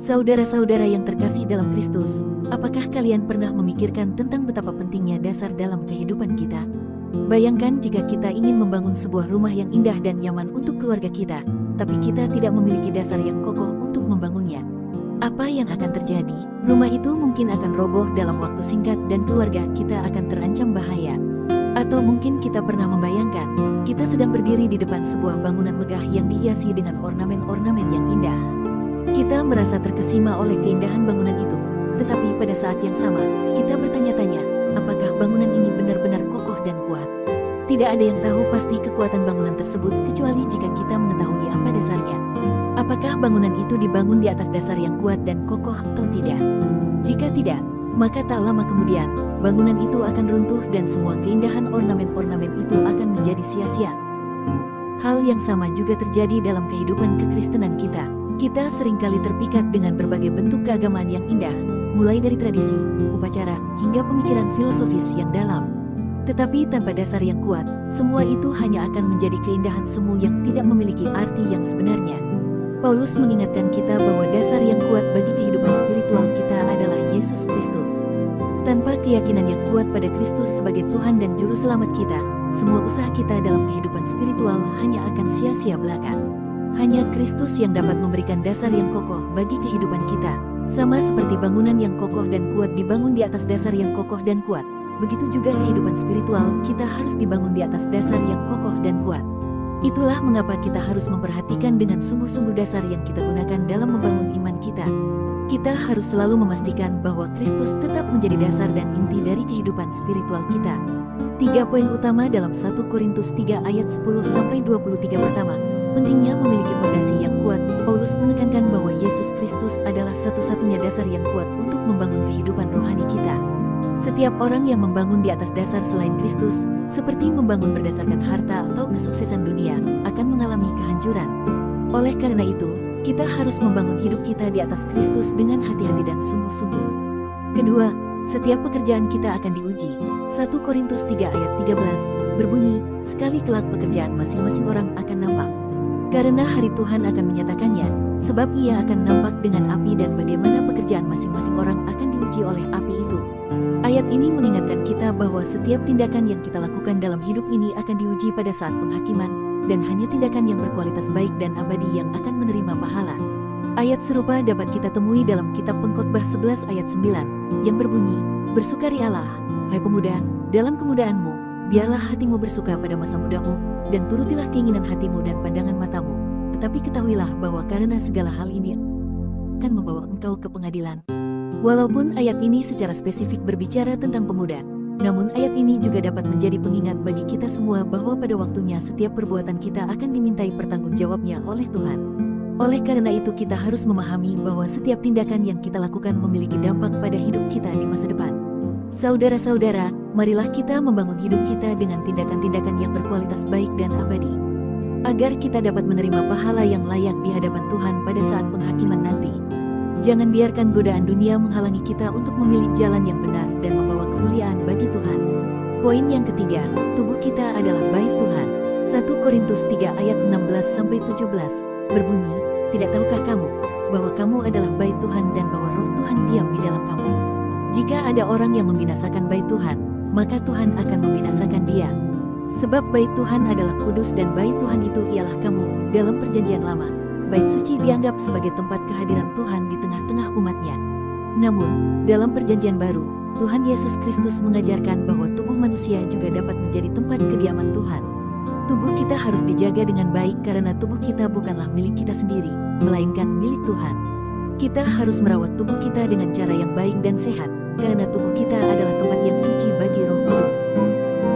Saudara-saudara yang terkasih dalam Kristus, apakah kalian pernah memikirkan tentang betapa pentingnya dasar dalam kehidupan kita? Bayangkan jika kita ingin membangun sebuah rumah yang indah dan nyaman untuk keluarga kita, tapi kita tidak memiliki dasar yang kokoh untuk membangunnya. Apa yang akan terjadi? Rumah itu mungkin akan roboh dalam waktu singkat dan keluarga kita akan terancam bahaya. Atau mungkin kita pernah membayangkan, kita sedang berdiri di depan sebuah bangunan megah yang dihiasi dengan ornamen-ornamen yang indah. Kita merasa terkesima oleh keindahan bangunan itu, tetapi pada saat yang sama, kita bertanya-tanya, apakah bangunan ini benar-benar kokoh dan kuat? Tidak ada yang tahu pasti kekuatan bangunan tersebut kecuali jika kita mengetahui apa dasarnya. Apakah bangunan itu dibangun di atas dasar yang kuat dan kokoh atau tidak? Jika tidak, maka tak lama kemudian, bangunan itu akan runtuh dan semua keindahan ornamen-ornamen itu akan menjadi sia-sia. Hal yang sama juga terjadi dalam kehidupan kekristenan kita. Kita seringkali terpikat dengan berbagai bentuk keagamaan yang indah, mulai dari tradisi, upacara, hingga pemikiran filosofis yang dalam. Tetapi tanpa dasar yang kuat, semua itu hanya akan menjadi keindahan semu yang tidak memiliki arti yang sebenarnya. Paulus mengingatkan kita bahwa dasar yang kuat bagi kehidupan spiritual kita adalah Yesus Kristus. Tanpa keyakinan yang kuat pada Kristus sebagai Tuhan dan Juru Selamat kita, semua usaha kita dalam kehidupan spiritual hanya akan sia-sia belaka. Hanya Kristus yang dapat memberikan dasar yang kokoh bagi kehidupan kita. Sama seperti bangunan yang kokoh dan kuat dibangun di atas dasar yang kokoh dan kuat, begitu juga kehidupan spiritual kita harus dibangun di atas dasar yang kokoh dan kuat. Itulah mengapa kita harus memperhatikan dengan sungguh-sungguh dasar yang kita gunakan dalam membangun iman kita. Kita harus selalu memastikan bahwa Kristus tetap menjadi dasar dan inti dari kehidupan spiritual kita. 3 poin utama dalam 1 Korintus 3 ayat 10-23 pertama. Pentingnya memiliki fondasi yang kuat. Paulus menekankan bahwa Yesus Kristus adalah satu-satunya dasar yang kuat untuk membangun kehidupan rohani kita. Setiap orang yang membangun di atas dasar selain Kristus, seperti membangun berdasarkan harta atau kesuksesan dunia, akan mengalami kehancuran. Oleh karena itu, kita harus membangun hidup kita di atas Kristus dengan hati-hati dan sungguh-sungguh. Kedua, setiap pekerjaan kita akan diuji. 1 Korintus 3 ayat 13 berbunyi, sekali kelak pekerjaan masing-masing orang akan nampak. Karena hari Tuhan akan menyatakannya, sebab ia akan nampak dengan api dan bagaimana pekerjaan masing-masing orang akan diuji oleh api itu. Ayat ini mengingatkan kita bahwa setiap tindakan yang kita lakukan dalam hidup ini akan diuji pada saat penghakiman, dan hanya tindakan yang berkualitas baik dan abadi yang akan menerima pahala. Ayat serupa dapat kita temui dalam kitab Pengkhotbah 11 ayat 9, yang berbunyi, bersukarialah, hai pemuda, dalam kemudaanmu, biarlah hatimu bersuka pada masa mudamu, dan turutilah keinginan hatimu dan pandangan matamu. Tetapi ketahuilah bahwa karena segala hal ini akan membawa engkau ke pengadilan. Walaupun ayat ini secara spesifik berbicara tentang pemuda, namun ayat ini juga dapat menjadi pengingat bagi kita semua bahwa pada waktunya setiap perbuatan kita akan dimintai pertanggungjawabnya oleh Tuhan. Oleh karena itu kita harus memahami bahwa setiap tindakan yang kita lakukan memiliki dampak pada hidup kita di masa depan. Saudara-saudara, marilah kita membangun hidup kita dengan tindakan-tindakan yang berkualitas baik dan abadi, agar kita dapat menerima pahala yang layak di hadapan Tuhan pada saat penghakiman nanti. Jangan biarkan godaan dunia menghalangi kita untuk memilih jalan yang benar dan membawa kemuliaan bagi Tuhan. Poin yang ketiga, tubuh kita adalah bait Tuhan. 1 Korintus 3 ayat 16-17 berbunyi, tidak tahukah kamu bahwa kamu adalah bait Tuhan dan bahwa roh Tuhan diam di dalam kamu? Jika ada orang yang membinasakan bait Tuhan, maka Tuhan akan membinasakan dia. Sebab bait Tuhan adalah kudus dan bait Tuhan itu ialah kamu. Dalam perjanjian lama, bait suci dianggap sebagai tempat kehadiran Tuhan di tengah-tengah umatnya. Namun, dalam perjanjian baru, Tuhan Yesus Kristus mengajarkan bahwa tubuh manusia juga dapat menjadi tempat kediaman Tuhan. Tubuh kita harus dijaga dengan baik karena tubuh kita bukanlah milik kita sendiri, melainkan milik Tuhan. Kita harus merawat tubuh kita dengan cara yang baik dan sehat, karena tubuh kita adalah tempat yang suci bagi Roh Kudus.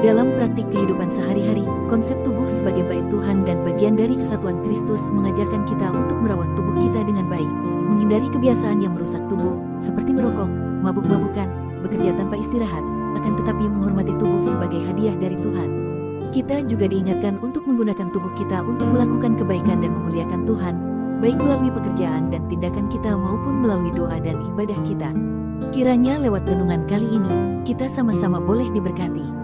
Dalam praktik kehidupan sehari-hari, konsep tubuh sebagai bait Tuhan dan bagian dari kesatuan Kristus mengajarkan kita untuk merawat tubuh kita dengan baik, menghindari kebiasaan yang merusak tubuh, seperti merokok, mabuk-mabukan, bekerja tanpa istirahat, akan tetapi menghormati tubuh sebagai hadiah dari Tuhan. Kita juga diingatkan untuk menggunakan tubuh kita untuk melakukan kebaikan dan memuliakan Tuhan, baik melalui pekerjaan dan tindakan kita maupun melalui doa dan ibadah kita. Kiranya lewat renungan kali ini, kita sama-sama boleh diberkati.